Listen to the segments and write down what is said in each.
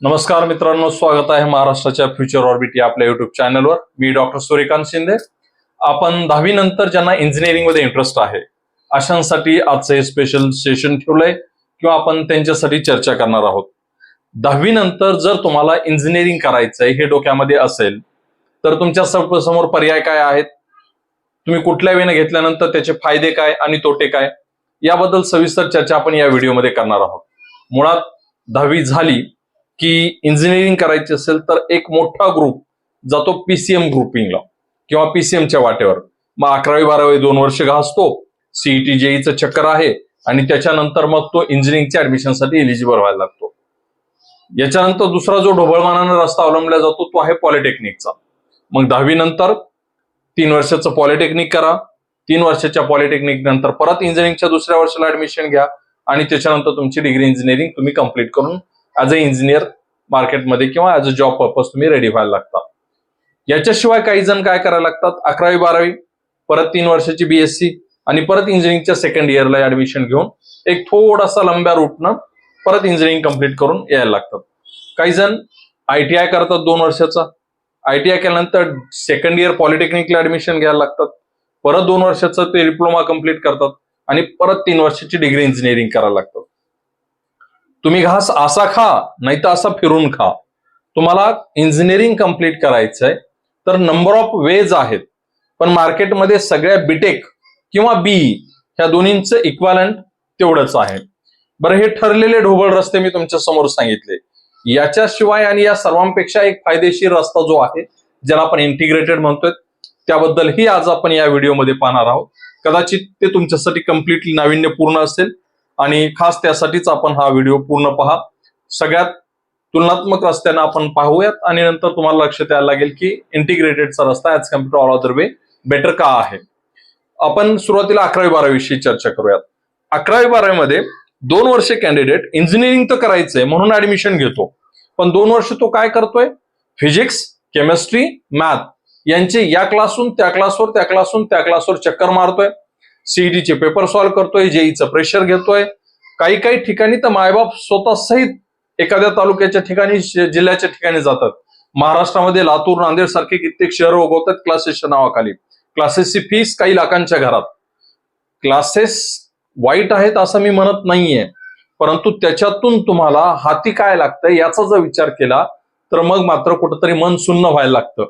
नमस्कार मित्रांनो, स्वागत आहे महाराष्ट्राच्या फ्युचर ऑर्बिट या आपल्या युट्यूब चॅनलवर. मी डॉक्टर सूर्यकांत शिंदे. आपण 10वी नंतर ज्यांना इंजिनिअरिंग मध्ये इंटरेस्ट आहे अशांसाठी आजचं हे स्पेशल सेशन ठेवलंय किंवा आपण त्यांच्यासाठी चर्चा करणार आहोत. 10वी नंतर जर तुम्हाला इंजिनिअरिंग करायचंय हे डोक्यामध्ये असेल तर तुमच्या समोर पर्याय काय आहेत, तुम्ही कुठल्या वेने घेतल्यानंतर त्याचे फायदे काय आणि तोटे काय याबद्दल सविस्तर चर्चा आपण या व्हिडिओमध्ये करणार आहोत. मुळात 10वी झाली की इंजिनिअरिंग करायची असेल तर एक मोठा ग्रुप जातो पीसीएम ग्रुपिंगला किंवा पीसीएमच्या वाटेवर. मग 11वी 12वी 2 वर्ष घासतो, सीईटी जेईचं चक्कर आहे आणि त्याच्यानंतर मग तो इंजिनिअरिंगच्या ऍडमिशनसाठी एलिजिबल व्हायला लागतो. याच्यानंतर दुसरा जो ढोबळमानाने रस्ता अवलंबला जातो तो आहे पॉलिटेक्निकचा. मग 10वी नंतर 3 वर्षाचं पॉलिटेक्निक करा, 3 वर्षाच्या पॉलिटेक्निक नंतर परत इंजिनिअरिंगच्या दुसऱ्या वर्षाला ऍडमिशन घ्या आणि त्याच्यानंतर तुमची डिग्री इंजिनिअरिंग तुम्ही कंप्लीट करून ऍज अ इंजिनियर मार्केटमध्ये किंवा ऍज अ जॉब पर्पज तुम्ही रेडी व्हायला लागता. याच्याशिवाय काही जण काय करायला लागतात, 11वी 12वी परत 3 वर्षाची बीएससी आणि परत इंजिनिअरिंगच्या सेकंड इयरला ऍडमिशन घेऊन एक थोडासा लंब्या रूटनं परत इंजिनिअरिंग कंप्लीट करून यायला लागतात. काही जण आयटीआय करतात 2 वर्षाचा, आयटीआय केल्यानंतर सेकंड इयर पॉलिटेक्निकला ऍडमिशन घ्यायला लागतात, परत 2 वर्षाचा ते डिप्लोमा कंप्लीट करतात आणि परत 3 वर्षाची डिग्री इंजिनिअरिंग करायला लागतात. तुम्ही घास असा खा नाही तर असा फिरून खा. तुम्हाला इंजिनिअरिंग कंप्लीट करायचंय तर नंबर ऑफ वेज आहेत, पण मार्केटमध्ये सगळ्या बीटेक किंवा बीई ह्या दोन्हींचं इक्वालंट तेवढंच आहे. बरं, हे ठरलेले ढोबळ रस्ते मी तुमच्या समोर सांगितले. याच्याशिवाय आणि या सर्वांपेक्षा एक फायदेशीर रस्ता जो आहे ज्याला आपण इंटिग्रेटेड म्हणतोय त्याबद्दलही आज आपण या व्हिडिओमध्ये पाहणार आहोत. कदाचित ते तुमच्यासाठी कम्प्लिटली नाविन्यपूर्ण असेल आणि खास त्यासाठीच आपण हा व्हिडिओ पूर्ण पहा. सगळ्यात तुलनात्मक रस्त्यानं आपण पाहूयात आणि नंतर तुम्हाला लक्षात यायला लागेल की इंटिग्रेटेडचा रस्ता as compare to all other way better का आहे. आपण सुरुवातीला 11वी 12वी विषयी चर्चा करूयात. 11वी 12वी मध्ये 2 वर्ष कॅन्डिडेट इंजिनिअरिंग तर करायचंय म्हणून ऍडमिशन घेतो, पण 2 वर्ष तो काय करतोय, फिजिक्स, केमिस्ट्री, मॅथ यांचे या क्लासहून त्या क्लासवर, त्या क्लासहून त्या क्लासवर चक्कर मारतोय, सीईटीचे पेपर सॉल्व्ह करतोय, जेईचं प्रेशर घेतोय. काही काही ठिकाणी तर मायबाप स्वतः सहित एखाद्या तालुक्याच्या ठिकाणी, जिल्ह्याच्या ठिकाणी जातात. महाराष्ट्रामध्ये लातूर, नांदेड सारखे कित्येक शहरं उगवतात क्लासेसच्या नावाखाली. क्लासेसची फीस काही लाखांच्या घरात. क्लासेस वाईट आहेत असं मी म्हणत नाहीये, परंतु त्याच्यातून तुम्हाला हाती काय लागतंय याचा जर विचार केला तर मग मात्र कुठंतरी मन सुन्न व्हायला लागतं.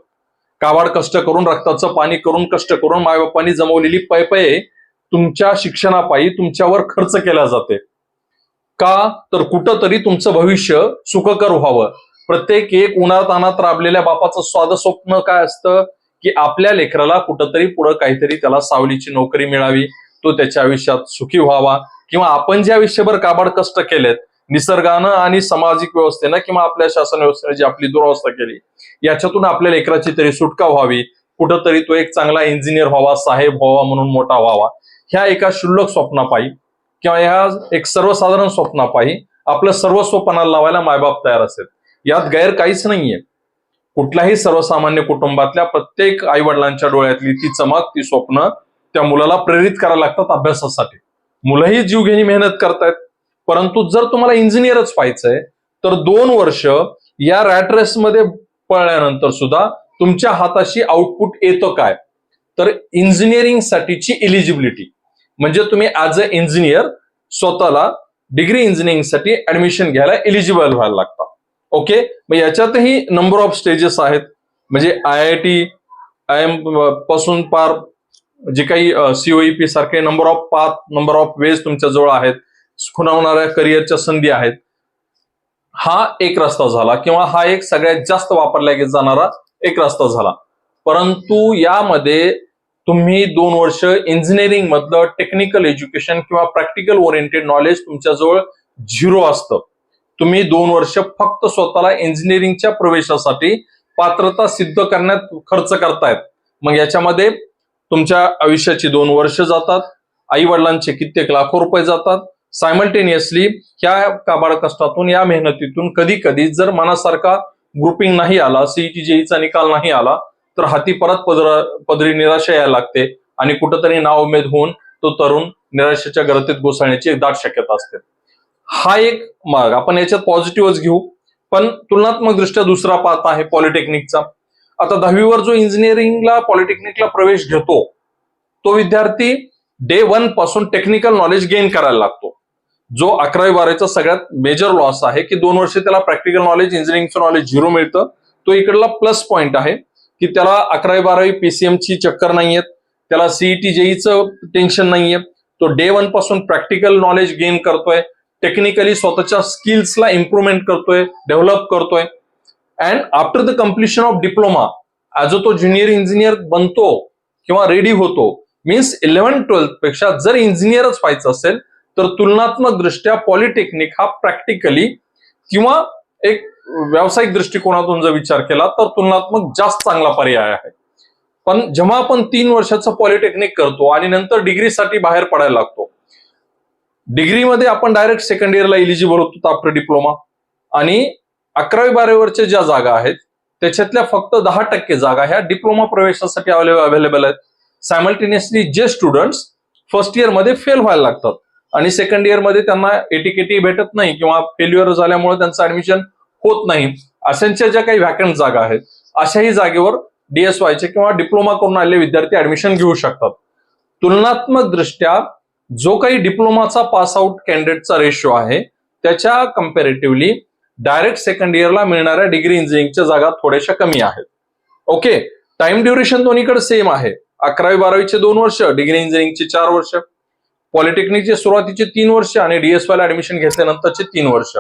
काबाड कष्ट करून, रक्ताचं पाणी करून, कष्ट करून मायबापांनी जमवलेली पैपे तुमच्या शिक्षणापायी तुमच्यावर खर्च केला जाते. का तर कुठंतरी तुमचं भविष्य सुखकर व्हावं. प्रत्येक एक उन्हात अनात राबलेल्या बापाचं स्वाद स्वप्न काय असतं की आपल्या लेकराला कुठंतरी पुढं काहीतरी त्याला सावलीची नोकरी मिळावी, तो त्याच्या आयुष्यात सुखी व्हावा, किंवा आपण जे आयुष्यभर काबाड कष्ट केलेत निसर्गानं आणि सामाजिक व्यवस्थेनं किंवा आपल्या शासन व्यवस्थेने जी आपली दुरावस्था केली याच्यातून आपल्या लेकराची तरी सुटका व्हावी, कुठंतरी तो एक चांगला इंजिनियर व्हावा, साहेब व्हावा, म्हणून मोठा व्हावा. ह्या एका क्षुल्लक स्वप्नापायी किंवा ह्या एक सर्वसाधारण स्वप्नापायी आपलं सर्वस्व पणाला लावायला मायबाप तयार असेल. यात गैर काहीच नाहीये. कुठल्याही सर्वसामान्य कुटुंबातल्या प्रत्येक आई वडिलांच्या डोळ्यातली ती चमक, ती स्वप्न त्या मुलाला प्रेरित करायला लागतात अभ्यासासाठी. मुलंही जीवघेणी मेहनत करतायत, परंतु जर तुम्हाला इंजिनियरच व्हायचंय तर 2 वर्ष या रॅट रेसमध्ये पळल्यानंतर सुद्धा तुमच्या हाताशी आउटपुट येतं काय, तर इंजिनिअरिंग साठीची एलिजिबिलिटी. म्हणजे तुम्ही ऍज अ इंजिनियर स्वतःला डिग्री इंजिनिअरिंगसाठी ऍडमिशन घ्यायला एलिजिबल व्हायला लागता. ओके, मग याच्यातही नंबर ऑफ स्टेजेस आहेत. म्हणजे IIT, IIM पासून पार जे काही COEP सारखे number of path, number of ways तुमच्या जवळ आहेत, खुणावणाऱ्या करिअरच्या संधी आहेत. हा एक रस्ता झाला किंवा हा एक सगळ्यात जास्त वापरला जाणारा एक रस्ता झाला. परंतु यामध्ये तुम्ही 2 वर्ष इंजिनिअरिंग मधलं टेक्निकल एज्युकेशन किंवा प्रॅक्टिकल ओरिएंटेड नॉलेज तुमच्याजवळ 0 असतं. तुम्ही 2 वर्ष फक्त स्वतःला इंजिनिअरिंगच्या प्रवेशासाठी पात्रता सिद्ध करण्यात खर्च करतायत. मग याच्यामध्ये तुमच्या आयुष्याची 2 वर्ष जातात, आई वडिलांचे कित्येक लाखो रुपये जातात. सायमल्टेनियसली ह्या काबाड कष्टातून, या मेहनतीतून कधी कधी जर मनासारखा ग्रुपिंग नाही आला, सीईटी जेईचा निकाल नाही आला तर हाती परत पदरी निराशा यायला लागते आणि कुठंतरी नाउमेद होऊन तो तरुण निराशेच्या गर्तेत घुसण्याची एक दाट शक्यता असते. हा एक मार्ग आपण याच्यात पॉझिटिव्हच घेऊ, पण तुलनात्मक दृष्ट्या दुसरा पाथ आहे पॉलिटेक्निकचा. आता 10वीवर जो इंजिनिअरिंगला पॉलिटेक्निकला प्रवेश घेतो तो विद्यार्थी डे 1 पासून टेक्निकल नॉलेज गेन करायला लागतो. जो 11वी-12वीचा सगळ्यात मेजर लॉस आहे की 2 वर्ष त्याला प्रॅक्टिकल नॉलेज, इंजिनिअरिंगचं नॉलेज 0 मिळतं. तो इकडला प्लस पॉइंट आहे की त्याला 11वी-12वी पीसीएमची चक्कर नाहीयेत, त्याला सीईटी जेईचं टेन्शन नाहीये. तो डे 1 पासून प्रॅक्टिकल नॉलेज गेन करतोय, टेक्निकली स्वतःच्या स्किल्सला इम्प्रुव्हमेंट करतोय, डेव्हलप करतोय. And after the completion of diploma as तो ज्युनियर इंजिनियर बनतो किंवा रेडी होतो, मीन्स 11-12 पेक्षा जर इंजिनियरच व्हायचं असेल तर तुलनात्मक दृष्ट्या पॉलिटेक्निक हा प्रॅक्टिकली किंवा एक व्यावसायिक दृष्टिकोनातून जर विचार केला तर तुलनात्मक जास्त चांगला पर्याय आहे. पण जेव्हा आपण 3 वर्षाचं पॉलिटेक्निक करतो आणि नंतर डिग्रीसाठी बाहेर पडायला लागतो, डिग्रीमध्ये आपण डायरेक्ट सेकंड इयरला इलिजिबल होतो आफ्टर डिप्लोमा, आणि 11वी-12वीवरच्या ज्या जागा आहेत त्याच्यातल्या फक्त 10% जागा ह्या डिप्लोमा प्रवेशासाठी अवेलेबल आहेत. सायमल्टेनियसली जे स्टुडंट्स फर्स्ट इयर मध्ये फेल व्हायला लागतात आणि सेकंड इयर मध्ये त्यांना एटीकेटी भेटत नाही किंवा फेल्युअर झाल्यामुळे त्यांचं ऍडमिशन होत नाही, अशांच्या ज्या काही व्हॅकंट जागा आहेत अशाही जागेवर डीएसवायचे किंवा डिप्लोमा करून आलेले विद्यार्थी ऍडमिशन घेऊ शकतात. तुलनात्मक दृष्ट्या जो काही डिप्लोमाचा पास आउट कॅन्डिडेटचा रेशो आहे त्याच्या कम्पॅरेटिव्हली डायरेक्ट सेकंड इयरला मिळणाऱ्या डिग्री इंजिनिअरिंगच्या जागा थोड्याशा कमी आहेत. ओके, टाइम ड्युरेशन दोन्हीकडे सेम आहे. 11वी-12वीचे 2 वर्ष, डिग्री इंजिनिअरिंगचे 4 वर्ष, पॉलिटेक्निकचे सुरुवातीचे 3 वर्ष आणि डीएसवायला ऍडमिशन घेतल्यानंतरचे 3 वर्ष.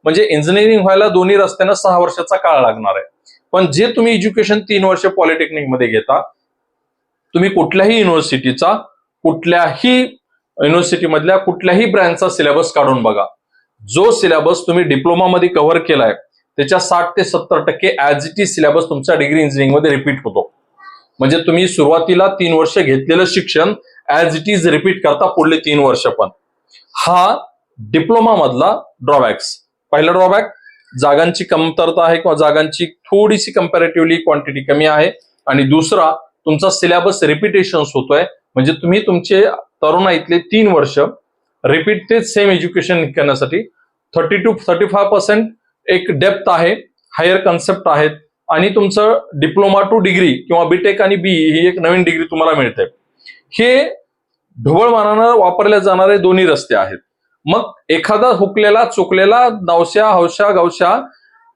म्हणजे इंजिनिअरिंग व्हायला दोन्ही रस्त्यानं 6 वर्षाचा काळ लागणार आहे. पण जे तुम्ही एज्युकेशन 3 वर्ष पॉलिटेक्निकमध्ये घेता, तुम्ही कुठल्याही युनिव्हर्सिटीचा, कुठल्याही युनिव्हर्सिटीमधल्या कुठल्याही ब्रँचचा सिलेबस काढून बघा, जो सिलेबस तुम्ही डिप्लोमामध्ये कव्हर केलाय त्याच्या 60 ते 70% ऍज इट इज सिलेबस तुमच्या डिग्री इंजिनिअरिंग मध्ये रिपीट होतो. म्हणजे तुम्ही सुरुवातीला 3 वर्ष घेतलेलं शिक्षण ऍज इट इज रिपीट करता पुढले 3 वर्ष पण. हा डिप्लोमा मधला ड्रॉबॅक्स. पहिला ड्रॉबॅक जागांची कमतरता आहे किंवा जागांची थोडीशी कम्पॅरेटिव्हली क्वांटिटी कमी आहे, आणि दुसरा तुमचा सिलेबस रिपिटेशन्स होतोय. म्हणजे तुम्ही तुमचे तरुणाईतले 3 वर्ष रिपीट तेच सेम एज्युकेशन करण्यासाठी 30 to 35% एक डेप्थ आहे, हायर कन्सेप्ट आहेत, आणि तुमचं डिप्लोमा टू डिग्री किंवा बीटेक आणि बी ही एक नवीन डिग्री तुम्हाला मिळते. हे ढोबळमानानं वापरले जाणारे दोन्ही रस्ते आहेत. मग एखादा हुकलेला चुकलेला नवशा हौशा गवशा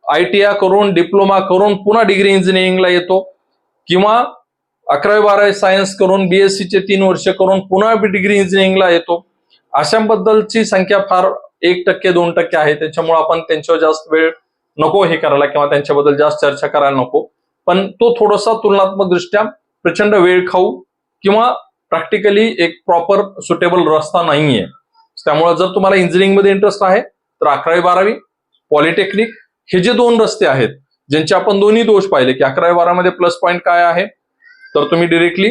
ITI करून डिप्लोमा करून पुन्हा डिग्री इंजिनिअरिंगला येतो, किंवा 11वी-12वी सायन्स करून BSc 3 वर्ष करून पुन्हा डिग्री इंजिनिअरिंगला येतो. अशांबद्दलची संख्या फार 1% 2% आहे. त्याच्यामुळे आपण त्यांच्यावर जास्त वेळ नको हे करायला किंवा त्यांच्याबद्दल जास्त चर्चा करायला नको. पण तो थोडासा तुलनात्मक दृष्ट्या प्रचंड वेळ खाऊ किंवा प्रॅक्टिकली एक प्रॉपर सुटेबल रस्ता नाहीये. त्यामुळे जर तुम्हाला इंजिनिअरिंग मध्ये इंटरेस्ट आहे तर 11वी-12वी, पॉलिटेक्निक हे जे 2 रस्ते आहेत ज्यांचे आपण दोन्ही दोष पाहिले की 11वी-12वी मध्ये प्लस पॉईंट काय आहे, तर तुम्ही डिरेक्टली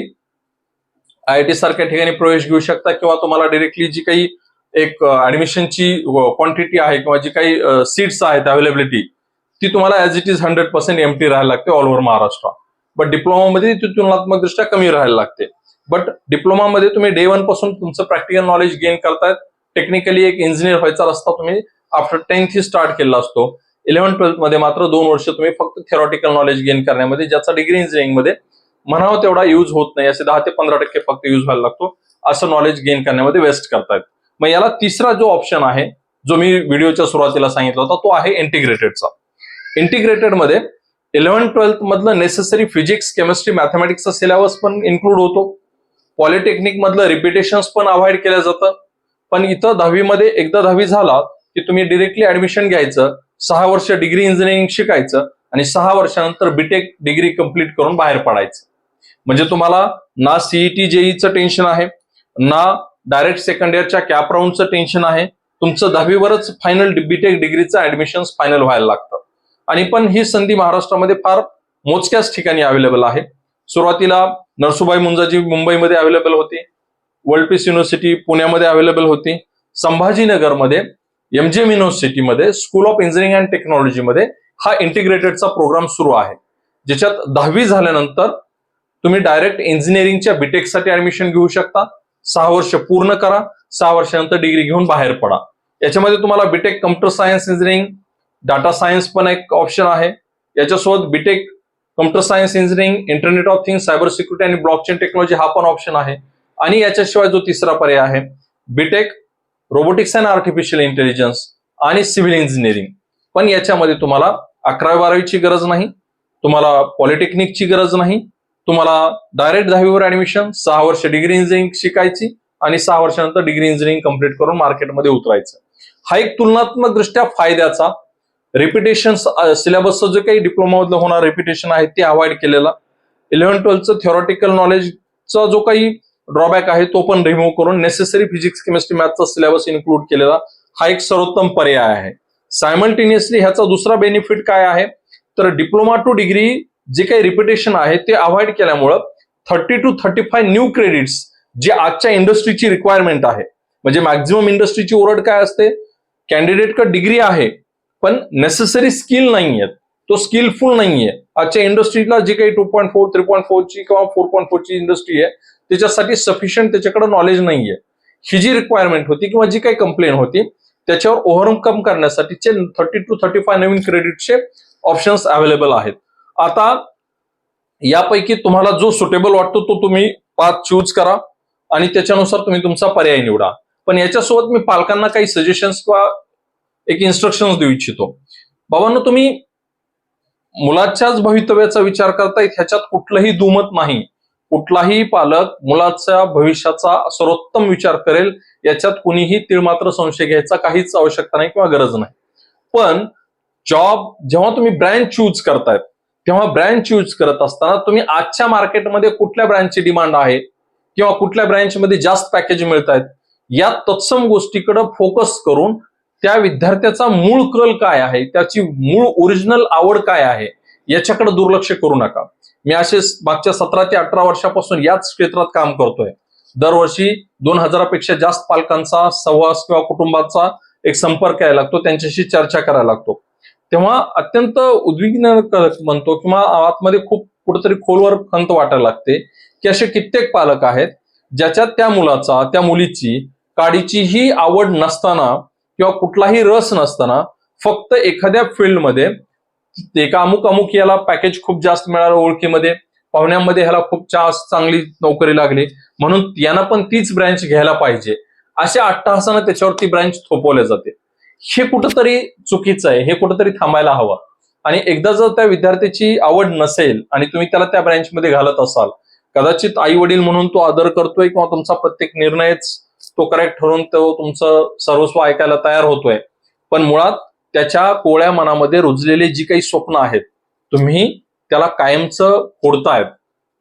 IIT सारख्या ठिकाणी प्रवेश घेऊ शकता, किंवा तुम्हाला डिरेक्टली जी काही एक ऍडमिशनची क्वांटिटी आहे किंवा जी काही सीट्स आहेत अवेलेबिलिटी ती तुम्हाला ऍज इट इज 100% एम्प्टी राहायला लागते ऑल ओव्हर महाराष्ट्र. बट डिप्लोमामध्ये ती तुलनात्मक दृष्ट्या कमी राहायला लागते. बट डिप्लोमामध्ये तुम्ही डे 1 पासून तुमचं प्रॅक्टिकल नॉलेज गेन करतायत. टेक्निकली एक इंजिनियर व्हायचा रस्ता तुम्ही आफ्टर 10th ही स्टार्ट केला असतो. 11-12 मध्ये मात्र 2 वर्ष तुम्ही फक्त थेरॉटिकल नॉलेज गेन करण्यामध्ये, ज्याचा डिग्री इंजिनिअरिंग मध्ये म्हणावं तेवढा युज होत नाही, असे 10 ते 15% फक्त युज व्हायला लागतो, असं नॉलेज गेन करण्यामध्ये वेस्ट करतायत. मग याला तिसरा जो ऑप्शन आहे जो मी व्हिडिओच्या सुरुवातीला सांगितला होता तो आहे इंटिग्रेटेडचा. इंटिग्रेटेड मध्ये 11-12 मधलं नेसेसरी फिजिक्स, केमिस्ट्री, मॅथमॅटिक्सचा सिलेबस पण इन्क्लूड होतो. पॉलिटेक्निक मधलं रिपिटेशन्स पण अवॉइड केलं जातं. पण इथं 10वी मध्ये एकदा 10वी झाला की तुम्ही डिरेक्टली ऍडमिशन घ्यायचं, 6 वर्ष डिग्री इंजिनिअरिंग शिकायचं आणि 6 वर्षानंतर बीटेक डिग्री कंप्लीट करून बाहेर पडायचं. म्हणजे तुम्हाला ना सीईटी जेईचं टेन्शन आहे, ना डायरेक्ट सेकंड इयरच्या कॅप राऊंडचं टेन्शन आहे. तुमचं 10वीवरच फायनल बीटेक डिग्रीचं ऍडमिशन फायनल व्हायला लागतं. आणि पण ही संधी महाराष्ट्रामध्ये फार मोजक्याच ठिकाणी अवेलेबल आहे. सुरुवातीला नरसुबाई मुंजाजी मुंबईमध्ये अवेलेबल होती, वर्ल्ड पीस युनिव्हर्सिटी पुण्यामध्ये अवेलेबल होती, संभाजीनगरमध्ये MGM युनिव्हर्सिटीमध्ये स्कूल ऑफ इंजिनिअरिंग अँड टेक्नॉलॉजीमध्ये हा इंटिग्रेटेडचा प्रोग्राम सुरू आहे, ज्याच्यात 10वी झाल्यानंतर तुम्ही डायरेक्ट इंजिनिअरिंगच्या बीटेकसाठी ऍडमिशन घेऊ शकता. 6 वर्ष पूर्ण करा, 6 वर्षानंतर डिग्री घेऊन बाहेर पडा. याच्यामध्ये तुम्हाला B Tech computer science engineering, data science पण एक ऑप्शन आहे. याच्यासोबत B Tech computer science engineering, internet of things, cyber security आणि ब्लॉकचेन टेक्नॉलॉजी हा पण ऑप्शन आहे. आणि याच्याशिवाय जो तिसरा पर्याय आहे B Tech robotics and artificial intelligence आणि सिव्हिल इंजिनिअरिंग. पण याच्यामध्ये तुम्हाला 11वी-12वीची गरज नाही, तुम्हाला पॉलिटेक्निकची गरज नाही, तुम्हाला डायरेक्ट 10वीवर ऍडमिशन, 6 वर्ष डिग्री इंजिनिअरिंग शिकायची आणि 6 वर्षानंतर डिग्री इंजिनिअरिंग कंप्लीट करून मार्केटमध्ये उतरायचं. हा एक तुलनात्मक दृष्ट्या फायद्याचा, रिपिटेशन सिलेबसचं जे काही डिप्लोमा मधलं होणार रिपिटेशन आहे ते अवॉइड केलेला, 11-12चं थेरॉटिकल नॉलेजचा जो काही ड्रॉबॅक आहे तो पण रिमूव्ह करून नेसेसरी फिजिक्स, केमिस्ट्री, मॅथचा सिलेबस इन्क्लूड केलेला हा एक सर्वोत्तम पर्याय आहे. सायमल्टेनियसली ह्याचा दुसरा बेनिफिट काय आहे तर डिप्लोमा टू डिग्री जे काही रिपिटेशन आहे ते अवॉइड केल्यामुळं 30 to 35 न्यू क्रेडिट्स जे आजच्या इंडस्ट्रीची रिक्वायरमेंट आहे, म्हणजे मॅक्झिमम इंडस्ट्रीची ओरड काय असते, कॅन्डिडेटकडे डिग्री आहे पण नेसेसरी स्किल नाहीये, तो स्किलफुल नाहीये. आजच्या इंडस्ट्रीला जे काही 2.4, 3.4 ची किंवा 4.4 ची इंडस्ट्री आहे त्याच्यासाठी सफिशियंट त्याच्याकडे नॉलेज नाहीये. ही जी रिक्वायरमेंट होती किंवा जी काही कंप्लेन होती त्याच्यावर ओव्हरकम करण्यासाठीचे 30 to 35 नवीन क्रेडिटचे ऑप्शन्स अवेलेबल आहेत. आता यापैकी तुम्हाला जो सुटेबल वाटतो तो तुम्ही पाथ चूज करा आणि त्याच्यानुसार तुम्ही तुमचा पर्याय निवडा. पण याच्यासोबत मी पालकांना काही सजेशन्स किंवा एक इन्स्ट्रक्शन्स देऊ इच्छितो. बाबांनो, तुम्ही मुलाच्याच भवितव्याचा विचार करतायत ह्याच्यात कुठलंही दुमत नाही. कुठलाही पालक मुलाच्या भविष्याचा सर्वोत्तम विचार करेल याच्यात कुणीही तिळमात्र संशय घ्यायचा काहीच आवश्यकता नाही किंवा गरज नाही. पण जॉब जेव्हा तुम्ही ब्रँच चूज करतायत तेव्हा ब्रँच चूज करत असताना तुम्ही आजच्या मार्केटमध्ये कुठल्या ब्रँचची डिमांड आहे किंवा कुठल्या ब्रँचमध्ये जास्त पॅकेज मिळत आहेत या तत्सम गोष्टीकडे फोकस करून त्या विद्यार्थ्याचा मूळ कल काय आहे, त्याची मूळ ओरिजिनल आवड काय आहे याच्याकडे दुर्लक्ष करू नका. मी असे मागच्या 17 ते 18 वर्षापासून याच क्षेत्रात काम करतोय. दरवर्षी 2000पेक्षा जास्त पालकांचा सहवास किंवा कुटुंबाचा एक संपर्क यायला लागतो, त्यांच्याशी चर्चा करायला लागतो. तेव्हा अत्यंत उद्विग्न म्हणतो किंवा आतमध्ये खूप कुठेतरी खोलवर खंत वाटायला लागते की असे कित्येक पालक आहेत ज्याच्यात त्या मुलाचा, त्या मुलीची काडीचीही आवड नसताना किंवा कुठलाही रस नसताना फक्त एखाद्या फील्डमध्ये एका अमुक याला पॅकेज खूप जास्त मिळालं, ओळखीमध्ये पाहुण्यांमध्ये ह्याला खूप जास्त चांगली नोकरी लागली म्हणून यानं पण तीच ब्रँच घ्यायला पाहिजे, अशा अट्टहासानं त्याच्यावरती ब्रँच थोपवल्या जाते. हे कुठंतरी चुकीचं आहे, हे कुठंतरी थांबायला हवं. आणि एकदा जर त्या विद्यार्थ्याची आवड नसेल आणि तुम्ही त्याला त्या ब्रँचमध्ये घालत असाल, कदाचित आई वडील म्हणून तो आदर करतोय किंवा तुमचा प्रत्येक निर्णयच तो करेक्ट ठरून तो तुमचं सर्वस्व ऐकायला तयार होतोय, पण मुळात त्याच्या कोवळ्या मनामध्ये रुजलेली जी काही स्वप्न आहेत तुम्ही त्याला कायमचं फोडतायत.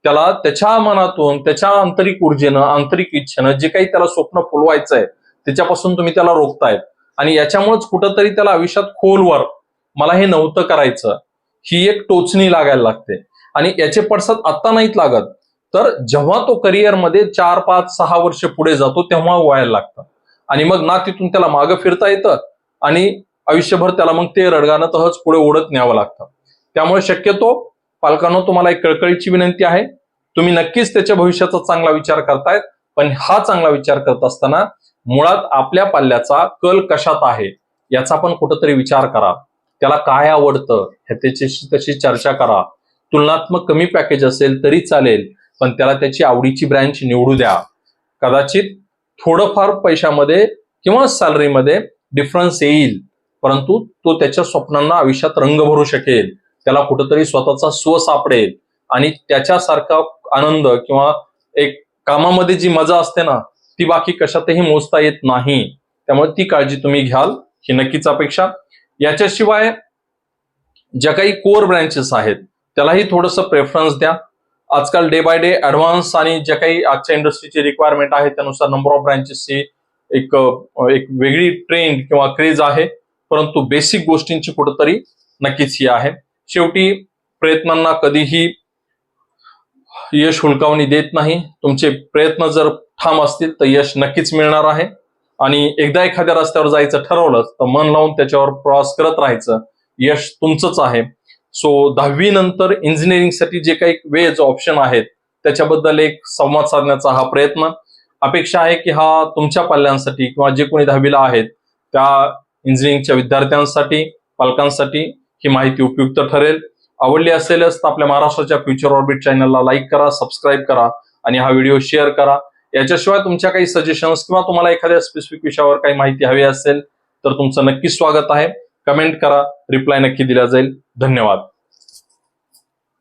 त्याला त्याच्या मनातून, त्याच्या आंतरिक ऊर्जेनं, आंतरिक इच्छेनं जे काही त्याला स्वप्न फुलवायचंय त्याच्यापासून तुम्ही त्याला रोखतायत. आणि याच्यामुळेच कुठंतरी त्याला आयुष्यात खोलवर मला हे नव्हतं करायचं ही एक टोचणी लागायला लागते. आणि याचे पडसाद आता नाहीत लागत, तर जेव्हा तो करिअरमध्ये 4, 5, 6 वर्ष पुढे जातो तेव्हा व्हायला लागतं. आणि मग ना तिथून त्याला मागं फिरता येतं आणि आयुष्यभर त्याला मग ते रडगाणं तहच पुढे ओढत न्यावं लागतं. त्यामुळे शक्यतो पालकांनो तुम्हाला एक कळकळीची विनंती आहे, तुम्ही नक्कीच त्याच्या भविष्याचा चांगला विचार करतायत, पण हा चांगला विचार करत असताना मुळात आपल्या पाल्याचा कल कशात आहे याचा पण कुठंतरी विचार करा. त्याला काय आवडतं त्याच्याशी तशी चर्चा करा. तुलनात्मक कमी पॅकेज असेल तरी चालेल, पण त्याला त्याची आवडीची ब्रँच निवडू द्या. कदाचित थोडंफार पैशामध्ये किंवा सॅलरीमध्ये डिफरन्स येईल, परंतु तो त्याच्या स्वप्नांना आयुष्यात रंग भरू शकेल, त्याला कुठंतरी स्वतःचा स्व सापडेल आणि त्याच्यासारखा आनंद किंवा एक कामामध्ये जी मजा असते ना ती बाकी कशातही मोजता येत नाही. त्यामुळे ती काळजी तुम्ही घ्याल ही नक्कीच अपेक्षा. याच्याशिवाय ज्या काही कोर ब्रँचेस आहेत त्यालाही थोडंसं प्रेफरन्स द्या. आजकाल डे बाय डे ऍडव्हान्स आणि ज्या काही आजच्या इंडस्ट्रीची रिक्वायरमेंट आहे त्यानुसार नंबर ऑफ ब्रँचेसची एक वेगळी ट्रेंड किंवा क्रेज आहे, परंतु बेसिक गोष्टींची कुठंतरी नक्कीच ही आहे. शेवटी प्रयत्नांना कधीही यश हुलकावणी देत नाही. तुमचे प्रयत्न जर ठाम असतील तर यश नक्कीच मिळणार आहे. आणि एकदा एखाद्या रस्त्यावर जायचं ठरवलं तर मन लावून त्याच्यावर प्रवास करत राहायचं, यश तुमचंच आहे. सो 10वी नंतर इंजिनिअरिंगसाठी जे काही वेज ऑप्शन आहेत त्याच्याबद्दल एक संवाद साधण्याचा हा प्रयत्न. अपेक्षा आहे की हा तुमच्या पाल्यांसाठी किंवा जे कोणी 10वीला आहेत त्या इंजिनिअरिंगच्या विद्यार्थ्यांसाठी पालकांसाठी ही माहिती उपयुक्त ठरेल. आवडली असेलच तर आपल्या महाराष्ट्राच्या फ्युचर ऑर्बिट चॅनलला लाईक करा, सबस्क्राईब करा आणि हा व्हिडिओ शेअर करा. याच्याशिवाय तुमच्या काही सजेशन्स किंवा तुम्हाला एखाद्या स्पेसिफिक विषयावर काही माहिती हवी असेल तर तुमचं नक्कीच स्वागत आहे. कमेंट करा, रिप्लाय नक्की दिला जाईल. धन्यवाद.